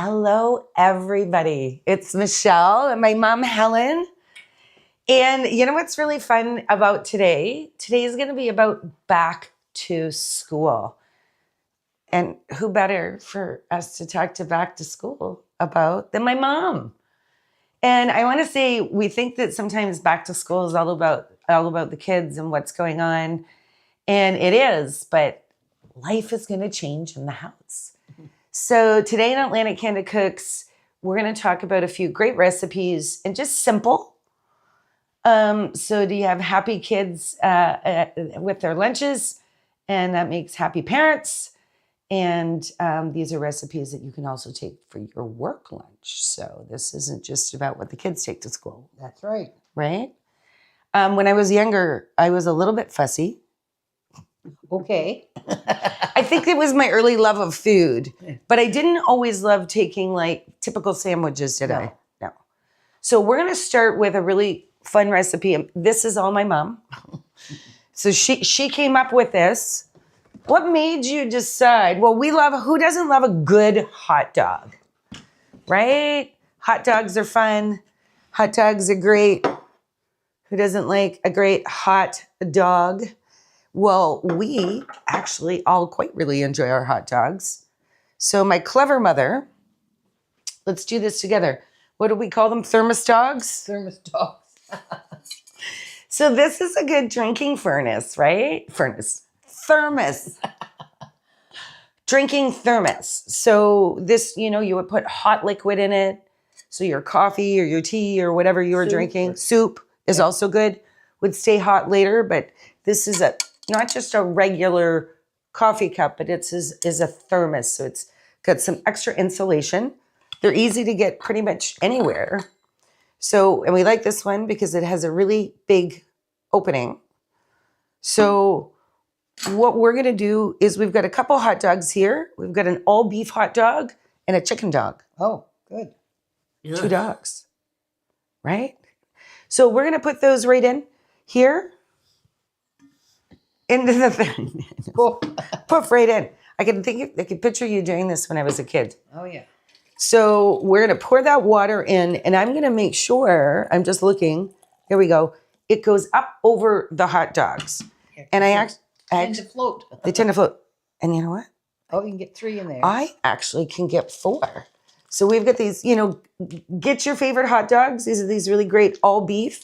Hello, everybody. It's Michelle and my mom, Helen. And you know what's really fun about today? Today is going to be about back to school. And who better for us to talk to back to school about than my mom? And I want to say, we think that sometimes back to school is all about the kids and what's going on. And it is, but life is going to change in the house. So today in Atlantic Canada Cooks, we're going to talk about a few great recipes and just simple. So do you have happy kids with their lunches? And that makes happy parents. And these are recipes that you can also take for your work lunch. So this isn't just about what the kids take to school. That's right. Right? When I was younger, I was a little bit fussy. Okay. I think it was my early love of food, but I didn't always love taking like typical sandwiches, did I? No. So we're going to start with a really fun recipe. This is all my mom. So she came up with this. What made you decide? Well, who doesn't love a good hot dog, right? Hot dogs are fun. Hot dogs are great. Who doesn't like a great hot dog? Well, we actually all quite really enjoy our hot dogs. So my clever mother, let's do this together. What do we call them? Thermos dogs? Thermos dogs. So this is a good drinking furnace, right? Thermos. Drinking thermos. So this, you would put hot liquid in it. So your coffee or your tea or whatever you were drinking. Soup is also good. Would stay hot later, but this is not just a regular coffee cup, but is a thermos. So it's got some extra insulation. They're easy to get pretty much anywhere. So, and we like this one because it has a really big opening. So what we're going to do is we've got a couple hot dogs here. We've got an all beef hot dog and a chicken dog. Oh, good. 2 dogs, right? So we're going to put those right in here. Into the thing. Poof right in. I can picture you doing this when I was a kid. Oh, yeah. So we're going to pour that water in, and I'm going to make sure, I'm just looking, here we go, it goes up over the hot dogs. Yeah, and they tend to float. They tend to float. And you know what? Oh, you can get 3 in there. I actually can get 4. So we've got these, get your favorite hot dogs. These are these really great all beef.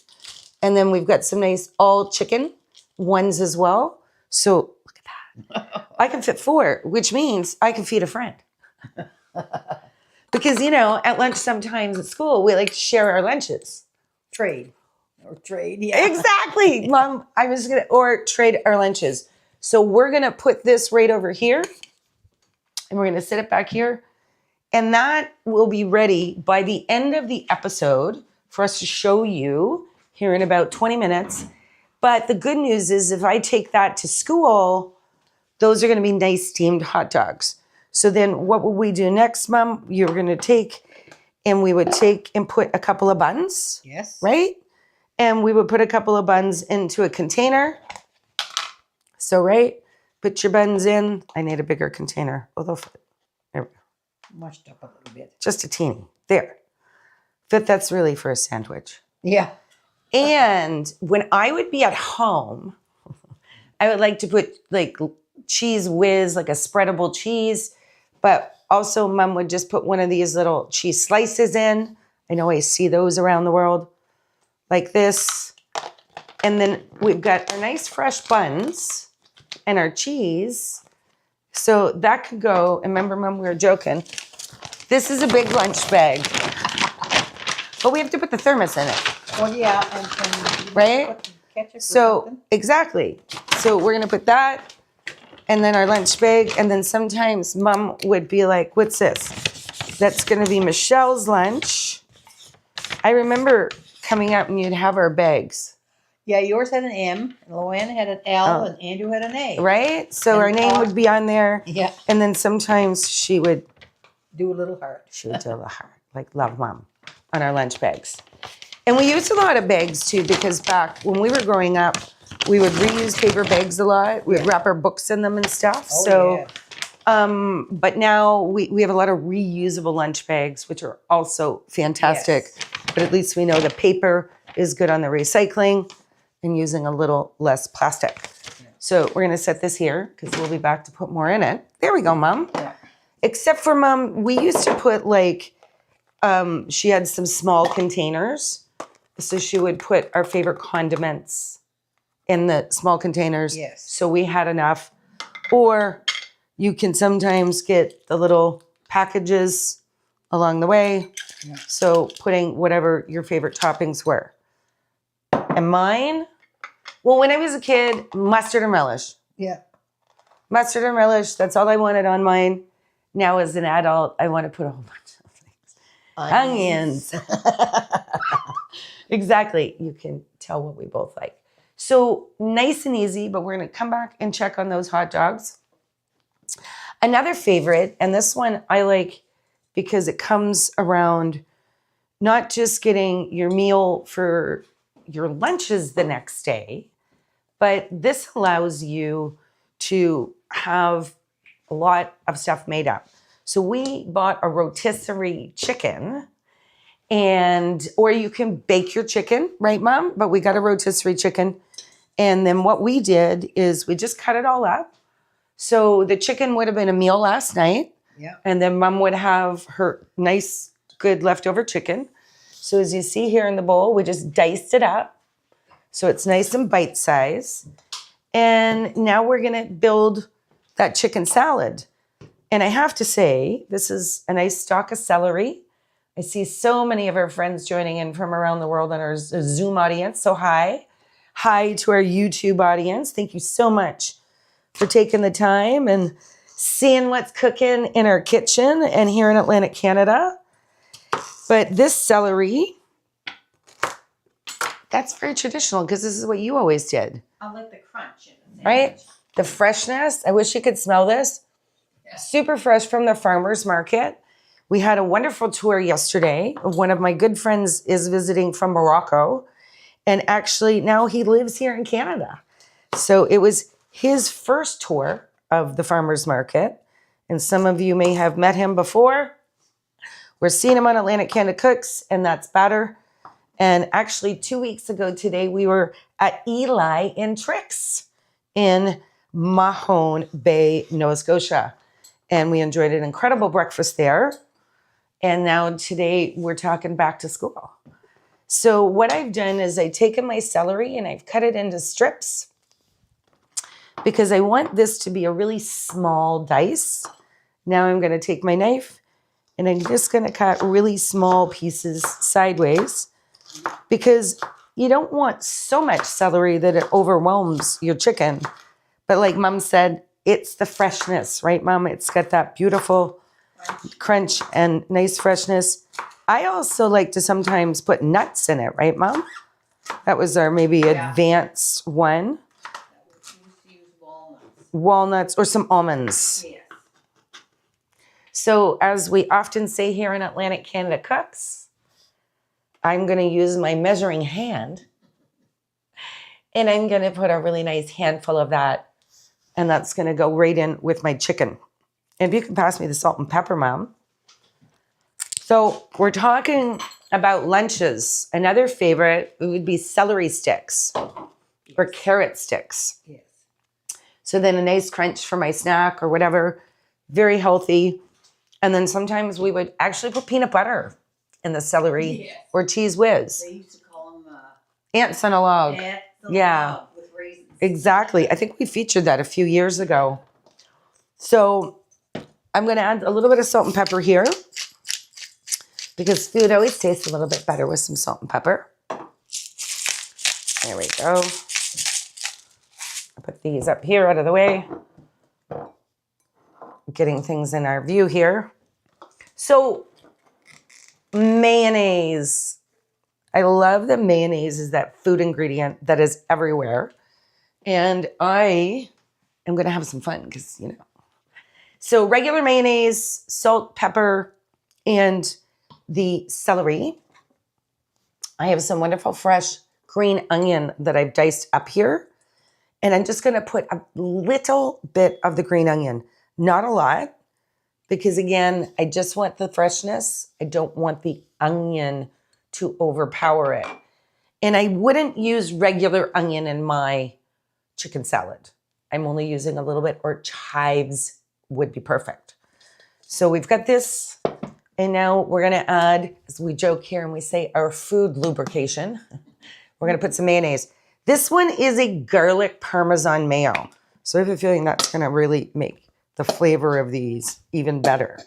And then we've got some nice all chicken ones as well. So look at that. I can fit 4, which means I can feed a friend. Because, at lunch sometimes at school, we like to share our lunches. Trade, yeah. Exactly. Mom, or trade our lunches. So we're going to put this right over here. And we're going to sit it back here. And that will be ready by the end of the episode for us to show you here in about 20 minutes. But the good news is if I take that to school, those are going to be nice steamed hot dogs. So then what would we do next, Mom? You're going to we would take and put a couple of buns. Yes. Right? And we would put a couple of buns into a container. So, right? Put your buns in. I need a bigger container. There we go. Mushed up a little bit. Just a teeny. There. That's really for a sandwich. Yeah. And when I would be at home, I would like to put like cheese whiz, like a spreadable cheese. But also Mom would just put one of these little cheese slices in. I know I see those around the world like this. And then we've got our nice fresh buns and our cheese. So that could go, and remember Mom, we were joking. This is a big lunch bag. But we have to put the thermos in it. Well, yeah, and right? Ketchup so exactly. So we're gonna put that, and then our lunch bag, and then sometimes Mom would be like, "What's this?" That's gonna be Michelle's lunch. I remember coming up and you'd have our bags. Yeah, yours had an M, and Luann had an L, and Andrew had an A. Right. So our name would be on there. Yeah. And then sometimes she would do a little heart. She would do a little heart, like love Mom, on our lunch bags. And we used a lot of bags too, because back when we were growing up, we would reuse paper bags a lot. We'd wrap our books in them and stuff. Oh, so yeah. But now we have a lot of reusable lunch bags, which are also fantastic. Yes. But at least we know the paper is good on the recycling and using a little less plastic. Yeah. So we're going to set this here because we'll be back to put more in it. There we go, Mom. Yeah. Except for Mom, we used to put like, she had some small containers. So she would put our favorite condiments in the small containers. Yes. So we had enough. Or you can sometimes get the little packages along the way. Yeah. So putting whatever your favorite toppings were. And mine, well, when I was a kid, mustard and relish. Yeah. Mustard and relish, that's all I wanted on mine. Now as an adult, I want to put a whole bunch of things. Onions. Exactly. You can tell what we both like. So nice and easy, but we're going to come back and check on those hot dogs. Another favorite, and this one I like because it comes around not just getting your meal for your lunches the next day, but this allows you to have a lot of stuff made up. So we bought a rotisserie chicken, or you can bake your chicken, right, Mom? But we got a rotisserie chicken. And then what we did is we just cut it all up. So the chicken would have been a meal last night. Yeah. And then Mom would have her nice, good leftover chicken. So as you see here in the bowl, we just diced it up. So it's nice and bite size. And now we're going to build that chicken salad. And I have to say, this is a nice stalk of celery. I see so many of our friends joining in from around the world on our Zoom audience. So hi. Hi to our YouTube audience. Thank you so much for taking the time and seeing what's cooking in our kitchen and here in Atlantic Canada. But this celery, that's very traditional because this is what you always did. I like the crunch in it. Right? The freshness. I wish you could smell this. Yeah. Super fresh from the farmer's market. We had a wonderful tour yesterday. One of my good friends is visiting from Morocco. And actually now he lives here in Canada. So it was his first tour of the farmer's market. And some of you may have met him before. We're seeing him on Atlantic Canada Cooks, and that's batter. And actually 2 weeks ago today, we were at Eli in Trix in Mahone Bay, Nova Scotia. And we enjoyed an incredible breakfast there. And now today we're talking back to school. So what I've done is I've taken my celery and I've cut it into strips because I want this to be a really small dice. Now I'm going to take my knife and I'm just going to cut really small pieces sideways because you don't want so much celery that it overwhelms your chicken. But like Mom said, it's the freshness, right, Mom? It's got that beautiful crunch and nice freshness. I also like to sometimes put nuts in it, right, Mom? That was our maybe advanced one. We used to use walnuts. Walnuts or some almonds. Yes. So as we often say here in Atlantic Canada Cooks, I'm going to use my measuring hand and I'm going to put a really nice handful of that. And that's going to go right in with my chicken. And if you can pass me the salt and pepper, Mom. So we're talking about lunches. Another favorite would be celery sticks or carrot sticks. Yes. So then a nice crunch for my snack or whatever. Very healthy. And then sometimes we would actually put peanut butter in the celery or cheese whiz. They used to call them Ants on a log. ants on Yeah. log with raisins. Exactly. I think we featured that a few years ago. So I'm going to add a little bit of salt and pepper here because food always tastes a little bit better with some salt and pepper. There we go. I'll put these up here out of the way. Getting things in our view here. So mayonnaise. I love that mayonnaise is that food ingredient that is everywhere. And I am going to have some fun because, you know. So regular mayonnaise, salt, pepper, and the celery. I have some wonderful fresh green onion that I've diced up here. And I'm just going to put a little bit of the green onion, Not a lot, because again, I just want the freshness. I don't want the onion to overpower it. And I wouldn't use regular onion in my chicken salad. I'm only using a little bit, or chives would be perfect. So we've got this, and now we're gonna add, as we joke here and we say, our food lubrication. We're gonna put some mayonnaise. This one is a garlic Parmesan mayo. So I have a feeling that's gonna really make the flavor of these even better.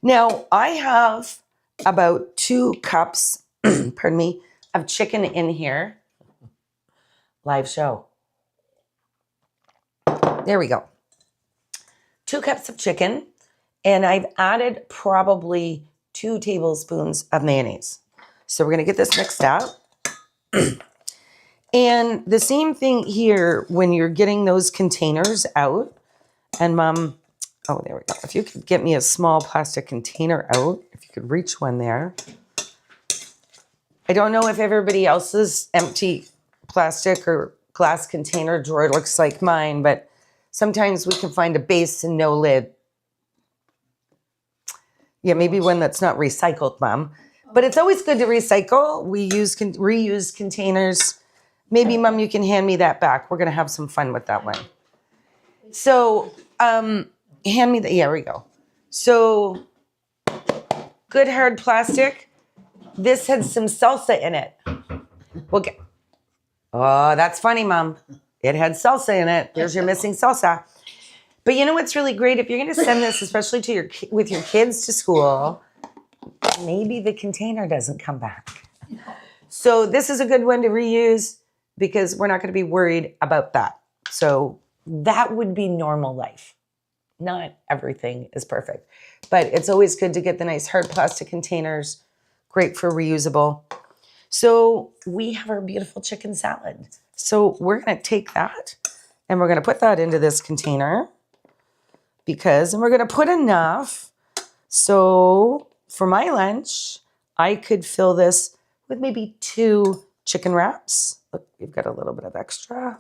Now I have about 2 cups, pardon me, of chicken in here. Live show. There we go. 2 cups of chicken, and I've added probably 2 tablespoons of mayonnaise. So we're gonna get this mixed up. And the same thing here when you're getting those containers out. And Mom, oh, there we go. If you could get me a small plastic container out, if you could reach one there. I don't know if everybody else's empty plastic or glass container drawer looks like mine, but sometimes we can find a base and no lid. Yeah, maybe one that's not recycled, Mom. But it's always good to recycle. We use reuse containers. Maybe, Mom, you can hand me that back. We're going to have some fun with that one. So, hand me the, yeah, there we go. So, good hard plastic. This had some salsa in it. Okay. Oh, that's funny, Mom. It had salsa in it. There's your missing salsa. But you know what's really great? If you're going to send this, especially to with your kids to school, maybe the container doesn't come back. So this is a good one to reuse, because we're not going to be worried about that. So that would be normal life. Not everything is perfect, but it's always good to get the nice hard plastic containers. Great for reusable. So we have our beautiful chicken salad. So we're going to take that and we're going to put that into this container, and we're going to put enough. So for my lunch, I could fill this with maybe 2 chicken wraps. Look, we've got a little bit of extra.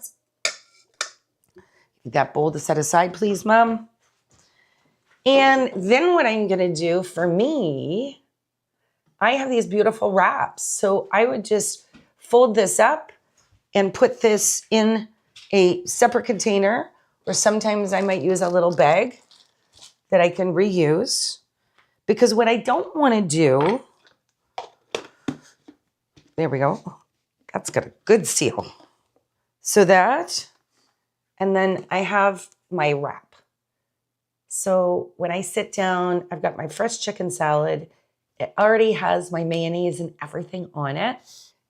That bowl to set aside, please, Mom. And then what I'm going to do for me, I have these beautiful wraps. So I would just fold this up and put this in a separate container, or sometimes I might use a little bag that I can reuse. Because what I don't want to do, there we go. That's got a good seal. So that, and then I have my wrap. So when I sit down, I've got my fresh chicken salad. It already has my mayonnaise and everything on it.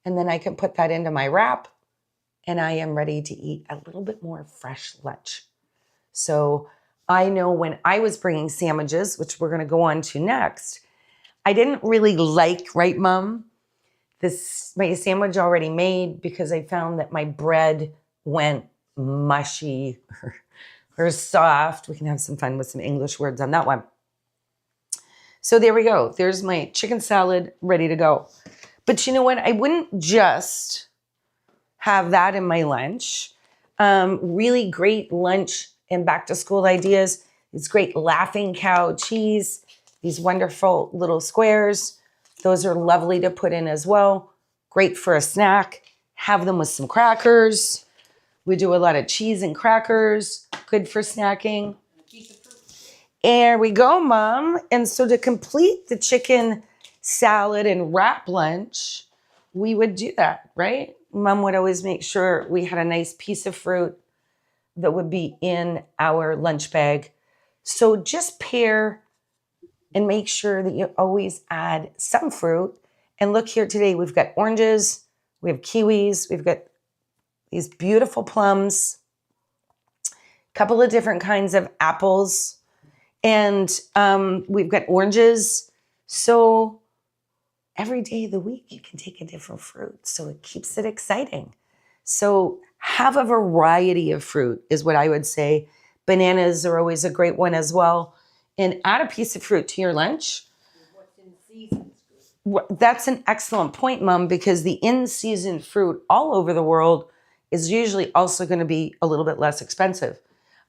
And then I can put that into my wrap, and I am ready to eat a little bit more fresh lunch. So I know when I was bringing sandwiches, which we're going to go on to next, I didn't really like, right, Mom, my sandwich already made, because I found that my bread went mushy or soft. We can have some fun with some English words on that one. So there we go. There's my chicken salad ready to go. But you know what? I wouldn't just have that in my lunch. Really great lunch and back to school ideas. It's great Laughing Cow cheese. These wonderful little squares. Those are lovely to put in as well. Great for a snack. Have them with some crackers. We do a lot of cheese and crackers. Good for snacking. There we go, Mom. And so to complete the chicken salad and wrap lunch, we would do that, right? Mom would always make sure we had a nice piece of fruit that would be in our lunch bag. So just pair and make sure that you always add some fruit. And look here today, we've got oranges, we have kiwis, we've got these beautiful plums, a couple of different kinds of apples, and we've got oranges. So every day of the week, you can take a different fruit. So it keeps it exciting. So have a variety of fruit is what I would say. Bananas are always a great one as well. And add a piece of fruit to your lunch. What's in season is good. That's an excellent point, Mom, because the in-season fruit all over the world is usually also going to be a little bit less expensive.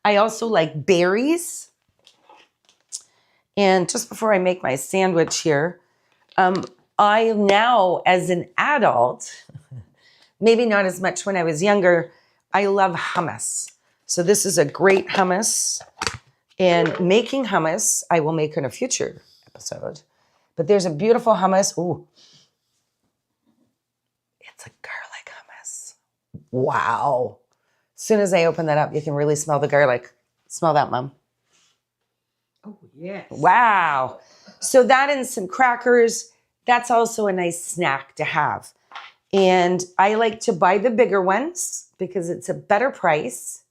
I also like berries. And just before I make my sandwich here, I now, as an adult, maybe not as much when I was younger, I love hummus. So this is a great hummus. And making hummus, I will make in a future episode. But there's a beautiful hummus. Ooh. It's a garlic hummus. Wow. As soon as I open that up, you can really smell the garlic. Smell that, Mom. Oh, yes. Wow. So that and some crackers, that's also a nice snack to have. And I like to buy the bigger ones because it's a better price.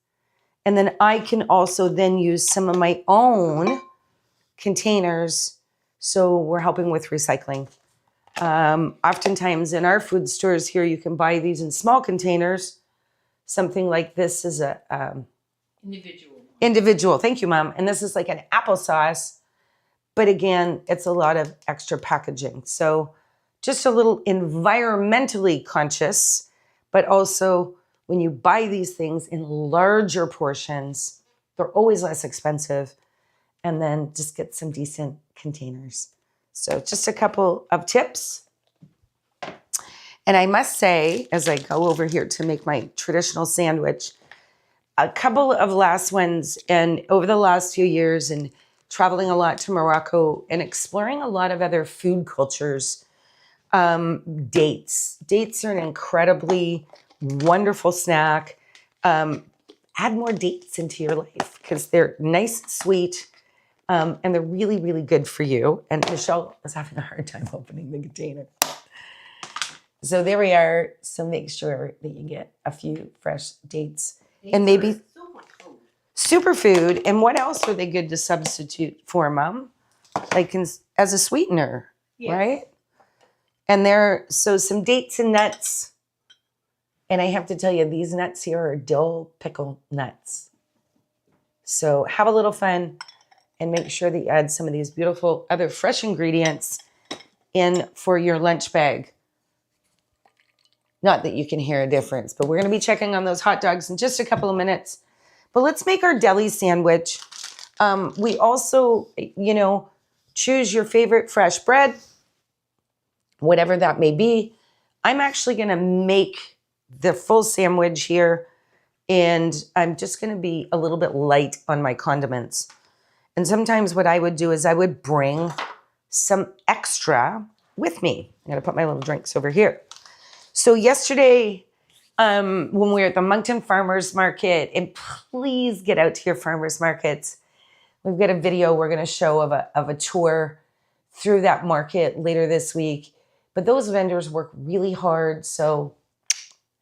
And then I can also then use some of my own containers. So we're helping with recycling. Oftentimes in our food stores here, you can buy these in small containers. Something like this is a individual. Thank you, Mom. And this is like an applesauce. But again, it's a lot of extra packaging. So just a little environmentally conscious, but also when you buy these things in larger portions, they're always less expensive. And then just get some decent containers. So just a couple of tips. And I must say, as I go over here to make my traditional sandwich, a couple of last ones, and over the last few years and traveling a lot to Morocco and exploring a lot of other food cultures, dates. Dates are an incredibly wonderful snack. Add more dates into your life because they're nice and sweet. And they're really, really good for you. And Michelle is having a hard time opening the container. So there we are. So make sure that you get a few fresh dates. And maybe superfood. And what else are they good to substitute for, Mom? Like as a sweetener, right? And so some dates and nuts. And I have to tell you, these nuts here are dill pickle nuts. So have a little fun. And make sure that you add some of these beautiful other fresh ingredients in for your lunch bag. Not that you can hear a difference, but we're going to be checking on those hot dogs in just a couple of minutes. But let's make our deli sandwich. We also, choose your favorite fresh bread, whatever that may be. I'm actually going to make the full sandwich here, and I'm just going to be a little bit light on my condiments. And sometimes what I would do is I would bring some extra with me. I'm going to put my little drinks over here. So yesterday, when we were at the Moncton Farmers Market, and please get out to your farmers markets. We've got a video we're going to show of a tour through that market later this week. But those vendors work really hard. So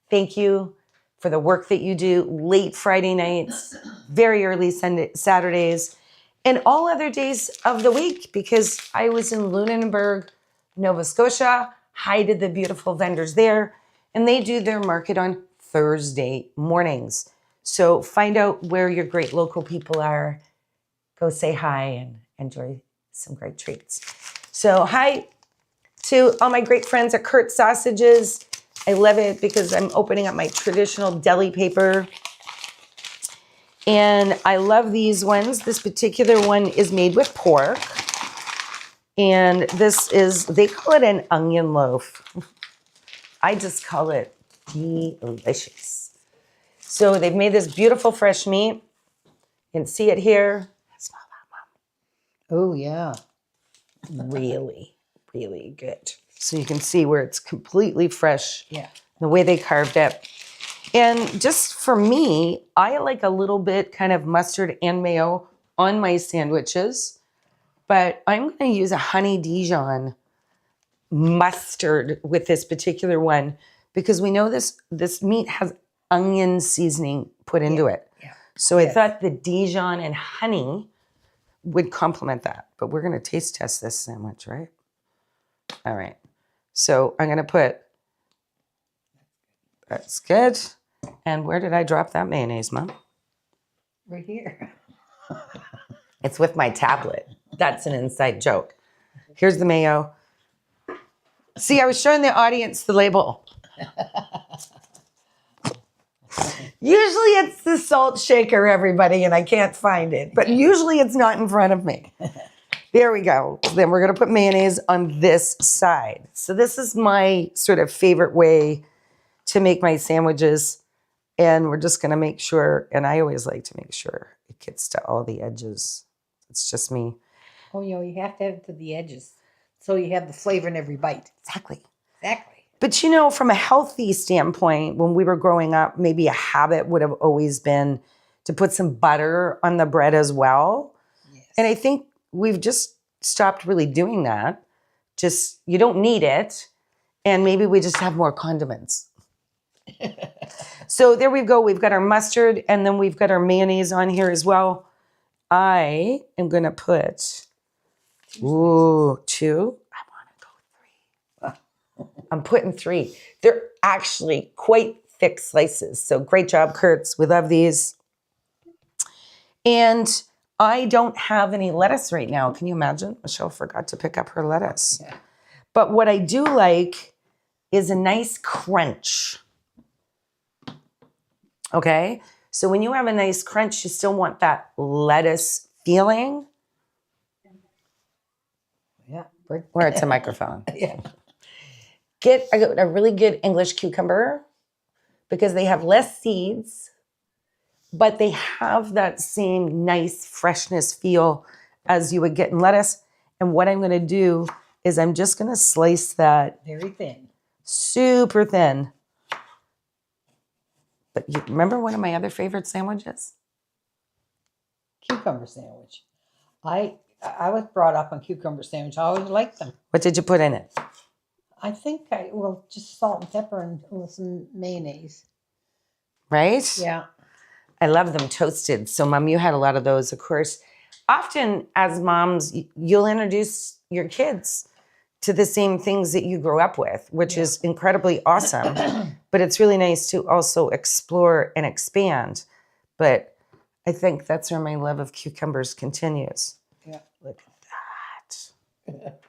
thank you for the work that you do late Friday nights, very early Saturdays, and all other days of the week, because I was in Lunenburg, Nova Scotia. Hi to the beautiful vendors there. And they do their market on Thursday mornings. So find out where your great local people are. Go say hi and enjoy some great treats. So hi to all my great friends at Kurt Sausages. I love it because I'm opening up my traditional deli paper. And I love these ones. This particular one is made with pork. And they call it an onion loaf. I just call it delicious. So they've made this beautiful fresh meat. You can see it here. Smell that, Mom. Oh, yeah. Really, really good. So you can see where it's completely fresh. Yeah. The way they carved it. And just for me, I like a little bit kind of mustard and mayo on my sandwiches, but I'm going to use a honey Dijon mustard with this particular one because we know this meat has onion seasoning put into it. Yeah. So I thought the Dijon and honey would complement that, but we're going to taste test this sandwich, right? All right. So I'm going to put, that's good. And where did I drop that mayonnaise, Mom? Right here. It's with my tablet. That's an inside joke. Here's the mayo. See, I was showing the audience the label. Usually it's the salt shaker, everybody, and I can't find it. But usually it's not in front of me. There we go. Then we're going to put mayonnaise on this side. So this is my sort of favorite way to make my sandwiches. And we're just going to make sure, and I always like to make sure it gets to all the edges. It's just me. Oh, you have to have it to the edges so you have the flavor in every bite. Exactly. Exactly. But from a healthy standpoint, when we were growing up, maybe a habit would have always been to put some butter on the bread as well. Yes. And I think we've just stopped really doing that. Just, you don't need it. And maybe we just have more condiments. So there we go. We've got our mustard and then we've got our mayonnaise on here as well. I am going to put, two. I want to go 3. I'm putting 3. They're actually quite thick slices. So great job, Kurtz. We love these. And I don't have any lettuce right now. Can you imagine? Michelle forgot to pick up her lettuce. Yeah. But what I do like is a nice crunch. Okay? So when you have a nice crunch, you still want that lettuce feeling. Yeah. Where it's a microphone. Yeah. Get a really good English cucumber because they have less seeds, but they have that same nice freshness feel as you would get in lettuce. And what I'm going to do is I'm just going to slice that Very thin. super thin. But you remember one of my other favorite sandwiches? Cucumber sandwich. I was brought up on cucumber sandwich. I always liked them. What did you put in it? I think just salt and pepper and with some mayonnaise. Right? Yeah. I love them toasted. So, Mom, you had a lot of those, of course. Often, as moms, you'll introduce your kids to the same things that you grew up with, which is incredibly awesome. But it's really nice to also explore and expand. But I think that's where my love of cucumbers continues. Yeah. Look at that.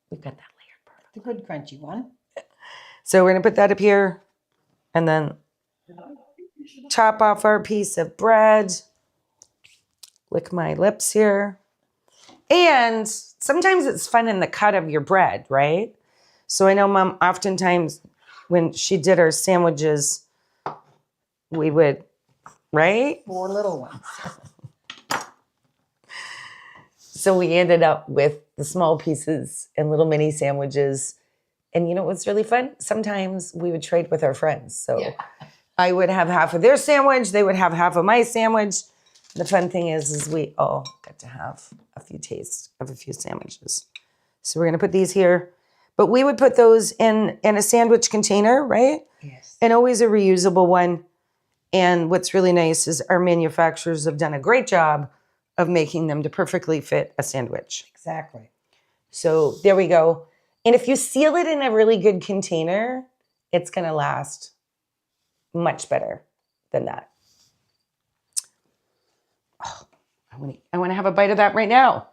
We've got that layered perfect. The good crunchy one. So we're going to put that up here and then chop off our piece of bread. Lick my lips here. And sometimes it's fun in the cut of your bread, right? So I know Mom, oftentimes when she did our sandwiches, we would, right? 4 little ones. So we ended up with the small pieces and little mini sandwiches. And you know what's really fun? Sometimes we would trade with our friends. So I would have half of their sandwich. They would have half of my sandwich. The fun thing is we all get to have a few tastes of a few sandwiches. So we're going to put these here. But we would put those in a sandwich container, right? Yes. And always a reusable one. And what's really nice is our manufacturers have done a great job of making them to perfectly fit a sandwich. Exactly. So there we go. And if you seal it in a really good container, it's going to last much better than that. Oh, I want to have a bite of that right now.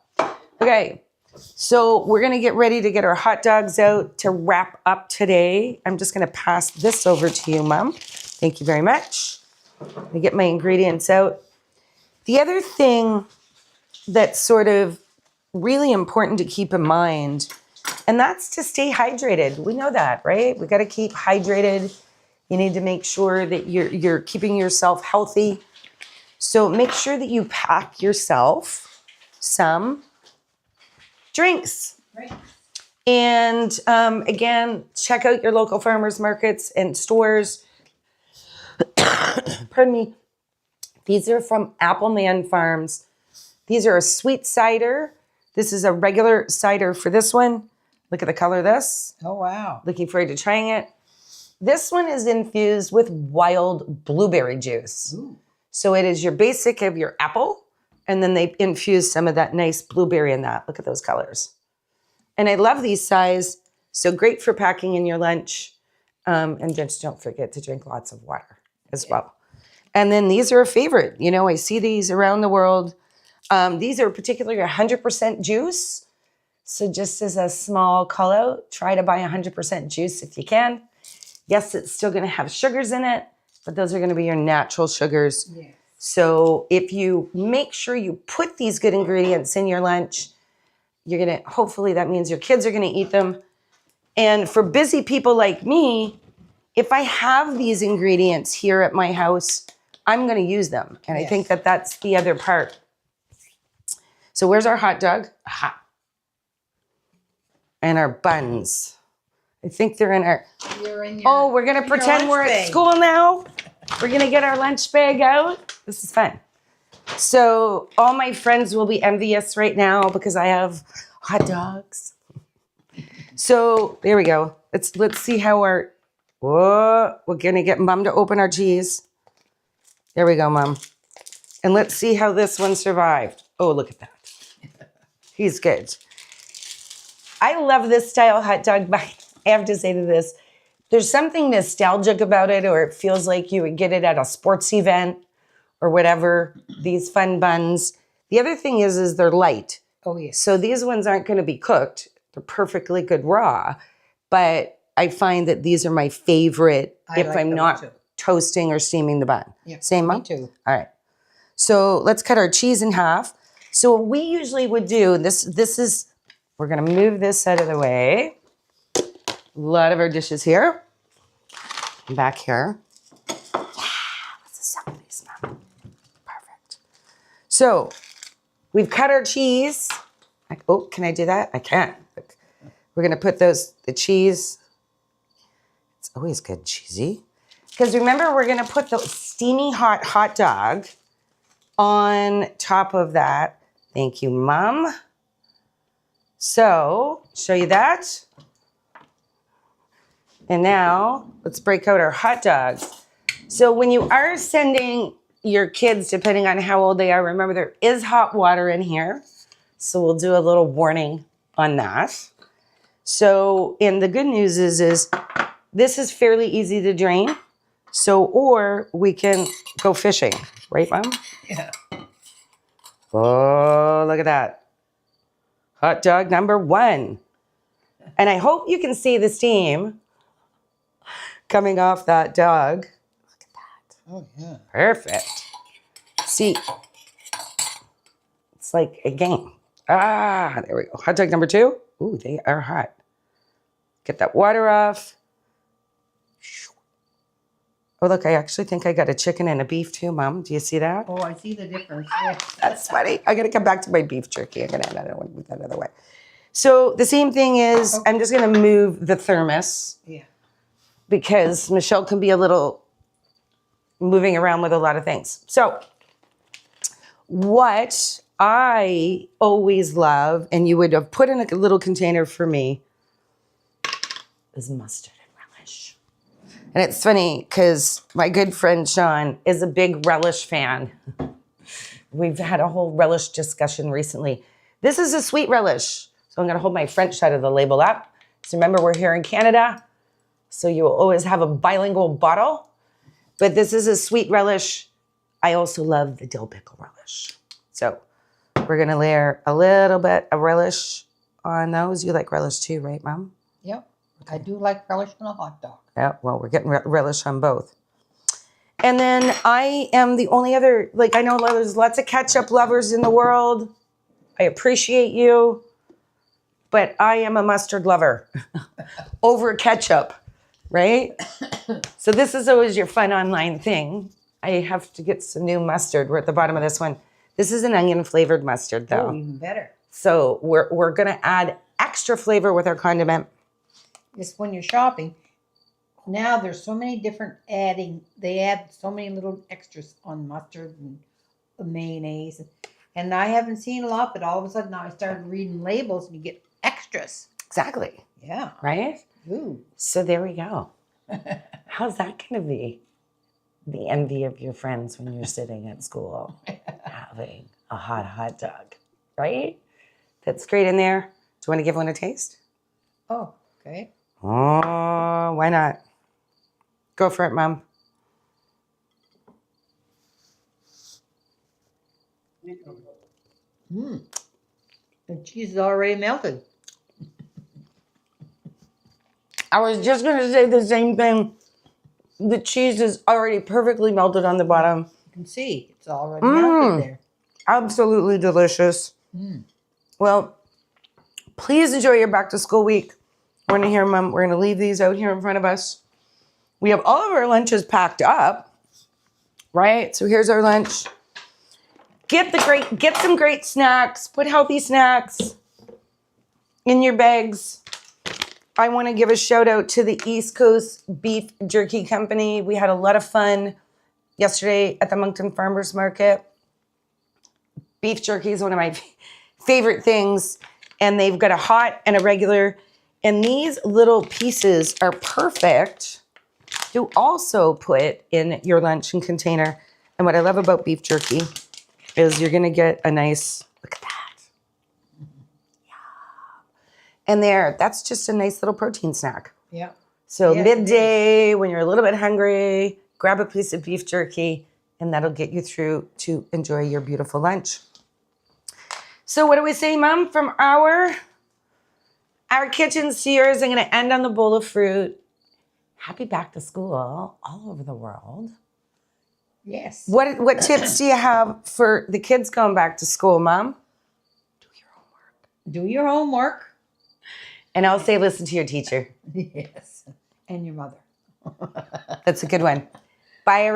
Okay. So we're going to get ready to get our hot dogs out to wrap up today. I'm just going to pass this over to you, Mom. Thank you very much. Let me get my ingredients out. The other thing that's sort of really important to keep in mind, and that's to stay hydrated. We know that, right? We got to keep hydrated. You need to make sure that you're keeping yourself healthy. So make sure that you pack yourself some drinks. Right. And again, check out your local farmers markets and stores. Pardon me. These are from Appleman Farms. These are a sweet cider. This is a regular cider for this one. Look at the color of this. Oh, wow. Looking forward to trying it. This one is infused with wild blueberry juice. Ooh. So it is your basic of your apple, and then they infuse some of that nice blueberry in that. Look at those colors. And I love these size. So great for packing in your lunch. And just don't forget to drink lots of water as well. And then these are a favorite. You know, I see these around the world. These are particularly 100% juice. So just as a small call out, try to buy 100% juice if you can. Yes, it's still going to have sugars in it, but those are going to be your natural sugars. Yes. So if you make sure you put these good ingredients in your lunch, hopefully that means your kids are going to eat them. And for busy people like me, if I have these ingredients here at my house, I'm going to use them. And I think that that's the other part. So where's our hot dog? Aha. And our buns. I think they're in our... we're going to pretend we're at school now. We're going to get our lunch bag out. This is fun. So all my friends will be envious right now because I have hot dogs. So there we go. Let's see how we're going to get Mom to open our cheese. There we go, Mom. And let's see how this one survived. Oh, look at that. He's good. I love this style hot dog, but I have to say to this, there's something nostalgic about it, or it feels like you would get it at a sports event or whatever, these fun buns. The other thing is they're light. Oh, yes. So these ones aren't going to be cooked. They're perfectly good raw. But I find that these are my favorite if I'm not toasting or steaming the bun. Yeah, Same, Mom? me too. All right. So let's cut our cheese in half. So what we usually would do, this is, we're going to move this out of the way. A lot of our dishes here. Back here. Yeah, let's assemble these, Mom. Perfect. So we've cut our cheese. Oh, can I do that? I can. We're going to put the cheese. It's always good cheesy. Because remember, we're going to put the steamy hot dog on top of that. Thank you, Mom. So, show you that. And now, let's break out our hot dogs. So when you are sending your kids, depending on how old they are, remember there is hot water in here. So we'll do a little warning on that. So, and the good news is this is fairly easy to drain. So, or we can go fishing. Right, Mom? Yeah. Oh, look at that. Hot dog number 1. And I hope you can see the steam coming off that dog. Look at that. Oh, yeah. Perfect. See, it's like a game. Ah, there we go. Hot dog number 2. Ooh, they are hot. Get that water off. Oh, look, I actually think I got a chicken and a beef too, Mom. Do you see that? Oh, I see the difference. Yeah. That's funny. I got to come back to my beef jerky. I'm going to add that one with that other way. So the same thing is, I'm just going to move the thermos. Yeah. Because Michelle can be a little moving around with a lot of things. So what I always love, and you would have put in a little container for me, is mustard and relish. And it's funny because my good friend Sean is a big relish fan. We've had a whole relish discussion recently. This is a sweet relish. So I'm going to hold my French side of the label up. So remember, we're here in Canada. So you will always have a bilingual bottle. But this is a sweet relish. I also love the dill pickle relish. So we're going to layer a little bit of relish on those. You like relish too, right, Mom? Yep. I do like relish on a hot dog. Yeah, well, we're getting relish on both. And then I am the only other, like, I know there's lots of ketchup lovers in the world. I appreciate you. But I am a mustard lover over ketchup, right? So this is always your fun online thing. I have to get some new mustard. We're at the bottom of this one. This is an onion flavored mustard though. Oh, even better. So we're going to add extra flavor with our condiment. Just when you're shopping, now there's so many different they add so many little extras on mustard and mayonnaise. And I haven't seen a lot, but all of a sudden now I started reading labels and you get extras. Exactly. Yeah. Right? Ooh. So there we go. How's that going to be? The envy of your friends when you're sitting at school having a hot dog, right? That's great in there. Do you want to give one a taste? Oh, okay. Oh, why not? Go for it, Mom. The cheese is already melted. I was just going to say the same thing. The cheese is already perfectly melted on the bottom. You can see it's already melted there. Absolutely delicious. Well, Please enjoy your back to school week. We're going to hear, Mom, we're going to leave these out here in front of us. We have all of our lunches packed up, right? So here's our lunch. Get some great snacks. Put healthy snacks in your bags. I want to give a shout out to the East Coast Beef Jerky Company. We had a lot of fun yesterday at the Moncton Farmers Market. Beef jerky is one of my favorite things. And they've got a hot and a regular. And these little pieces are perfect to also put in your luncheon container. And what I love about beef jerky is you're going to get a nice, look at that. Yeah. And that's just a nice little protein snack. Yeah. So midday, when you're a little bit hungry, grab a piece of beef jerky, and that'll get you through to enjoy your beautiful lunch. So what do we say, Mom? From our kitchens to yours, I'm going to end on the bowl of fruit. Happy back to school all over the world. Yes. What tips do you have for the kids going back to school, Mom? Do your homework. Do your homework. And I'll say listen to your teacher. Yes. And your mother. That's a good one. Bye, everyone.